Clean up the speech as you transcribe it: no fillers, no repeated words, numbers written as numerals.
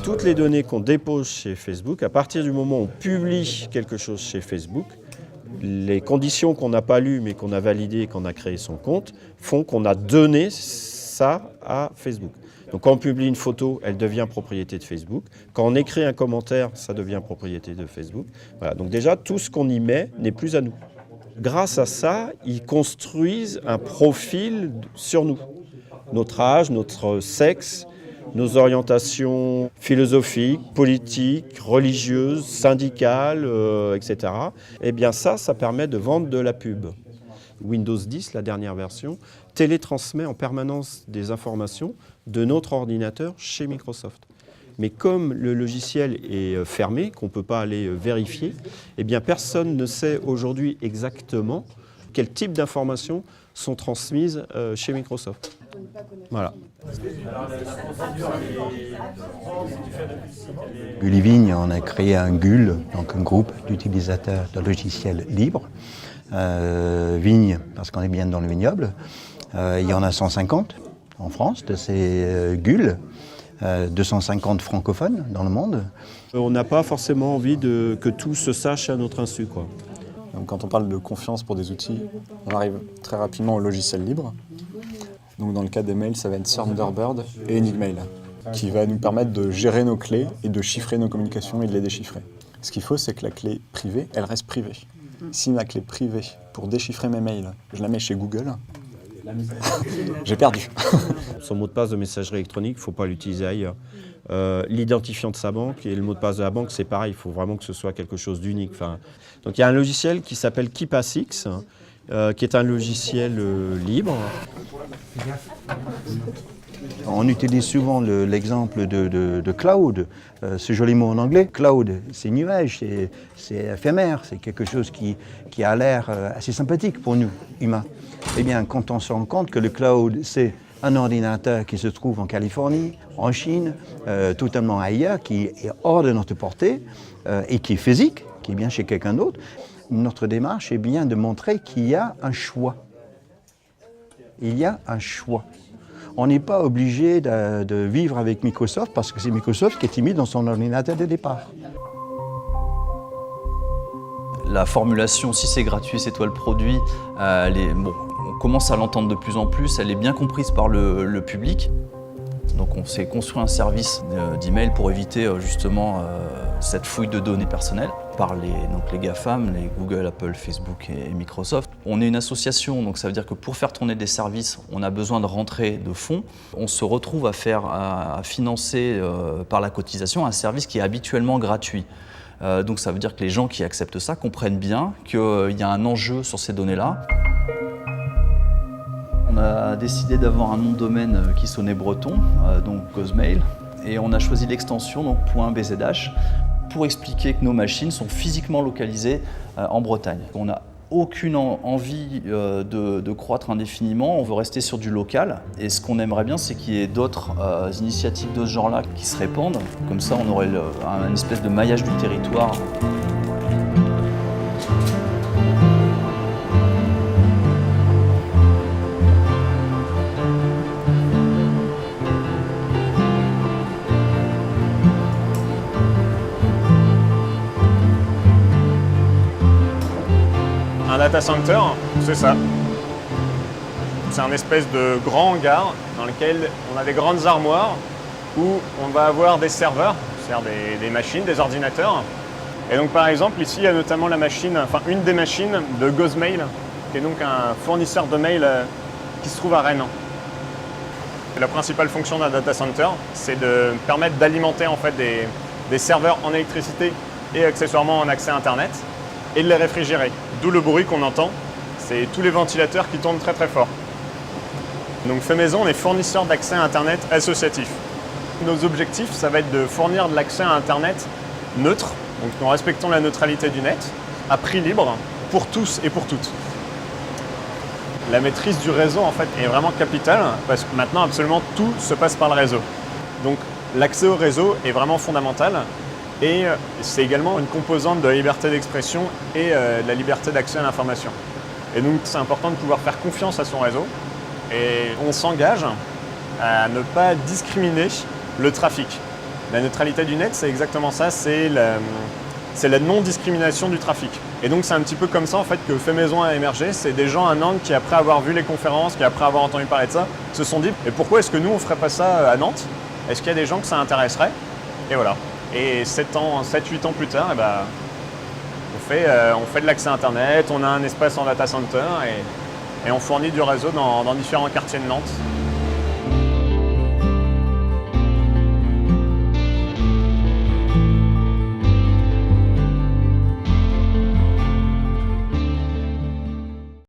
Toutes les données qu'on dépose chez Facebook, à partir du moment où on publie quelque chose chez Facebook, les conditions qu'on n'a pas lues mais qu'on a validées et qu'on a créé son compte font qu'on a donné ça à Facebook. Donc quand on publie une photo, elle devient propriété de Facebook. Quand on écrit un commentaire, ça devient propriété de Facebook. Voilà. Donc déjà, tout ce qu'on y met n'est plus à nous. Grâce à ça, ils construisent un profil sur nous. Notre âge, notre sexe, nos orientations philosophiques, politiques, religieuses, syndicales, etc. Eh bien ça permet de vendre de la pub. Windows 10, la dernière version, télétransmet en permanence des informations de notre ordinateur chez Microsoft. Mais comme le logiciel est fermé, qu'on ne peut pas aller vérifier, eh bien personne ne sait aujourd'hui exactement quel type d'informations sont transmises chez Microsoft. Voilà. Gullivigne, on a créé un GUL, donc un groupe d'utilisateurs de logiciels libres. Vigne, parce qu'on est bien dans le vignoble. Il y en a 150 en France de ces GUL, 250 francophones dans le monde. On n'a pas forcément envie que tout se sache à notre insu, quoi. Donc, quand on parle de confiance pour des outils, on arrive très rapidement au logiciel libre. Donc dans le cas des mails, ça va être Thunderbird et Enigmail, qui va nous permettre de gérer nos clés et de chiffrer nos communications et de les déchiffrer. Ce qu'il faut, c'est que la clé privée, elle reste privée. Si ma clé privée, pour déchiffrer mes mails, je la mets chez Google, j'ai perdu. Son mot de passe de messagerie électronique, il ne faut pas l'utiliser ailleurs. L'identifiant de sa banque et le mot de passe de la banque, c'est pareil, il faut vraiment que ce soit quelque chose d'unique. Enfin, donc il y a un logiciel qui s'appelle KeePassX, qui est un logiciel libre. On utilise souvent l'exemple de cloud, ce joli mot en anglais. Cloud, c'est nuage, c'est éphémère, c'est quelque chose qui a l'air assez sympathique pour nous, humains. Eh bien, quand on se rend compte que le cloud, c'est un ordinateur qui se trouve en Californie, en Chine, totalement ailleurs, qui est hors de notre portée et qui est physique, qui est bien chez quelqu'un d'autre, notre démarche est bien de montrer qu'il y a un choix. Il y a un choix. On n'est pas obligé de vivre avec Microsoft parce que c'est Microsoft qui est mis dans son ordinateur de départ. La formulation, si c'est gratuit, c'est toi le produit, on commence à l'entendre de plus en plus, elle est bien comprise par le public. Donc on s'est construit un service d'email pour éviter justement cette fouille de données personnelles par les GAFAM, les Google, Apple, Facebook et Microsoft. On est une association, donc ça veut dire que pour faire tourner des services, on a besoin de rentrer de fonds. On se retrouve à financer par la cotisation un service qui est habituellement gratuit. Donc ça veut dire que les gens qui acceptent ça comprennent bien qu'il y a un enjeu sur ces données-là. On a décidé d'avoir un nom de domaine qui sonnait breton, donc Gozmail, et on a choisi l'extension donc .bzh pour expliquer que nos machines sont physiquement localisées en Bretagne. On n'a aucune envie de croître indéfiniment, on veut rester sur du local, et ce qu'on aimerait bien, c'est qu'il y ait d'autres initiatives de ce genre-là qui se répandent. Comme ça, on aurait une espèce de maillage du territoire. Un data center, c'est ça. C'est un espèce de grand hangar dans lequel on a des grandes armoires où on va avoir des serveurs, c'est-à-dire des machines, des ordinateurs. Et donc par exemple, ici il y a notamment une des machines de Gozmail, qui est donc un fournisseur de mail qui se trouve à Rennes. Et la principale fonction d'un data center, c'est de permettre d'alimenter en fait des serveurs en électricité et accessoirement en accès Internet, et de les réfrigérer. D'où le bruit qu'on entend, c'est tous les ventilateurs qui tournent très très fort. Donc fait maison, on est fournisseur d'accès à Internet associatif. Nos objectifs, ça va être de fournir de l'accès à Internet neutre, donc en respectant la neutralité du net, à prix libre, pour tous et pour toutes. La maîtrise du réseau en fait est vraiment capitale, parce que maintenant absolument tout se passe par le réseau. Donc l'accès au réseau est vraiment fondamental. Et c'est également une composante de la liberté d'expression et de la liberté d'accès à l'information. Et donc c'est important de pouvoir faire confiance à son réseau Et on s'engage à ne pas discriminer le trafic. La neutralité du net, c'est exactement ça, c'est la non-discrimination du trafic. Et donc c'est un petit peu comme ça en fait que Fait Maison a émergé. C'est des gens à Nantes qui, après avoir vu les conférences, qui après avoir entendu parler de ça, se sont dit « Et pourquoi est-ce que nous on ferait pas ça à Nantes? Est-ce qu'il y a des gens que ça intéresserait ?» Et voilà. Et 7-8 ans plus tard, on fait de l'accès Internet, on a un espace en data center et on fournit du réseau dans différents quartiers de Nantes.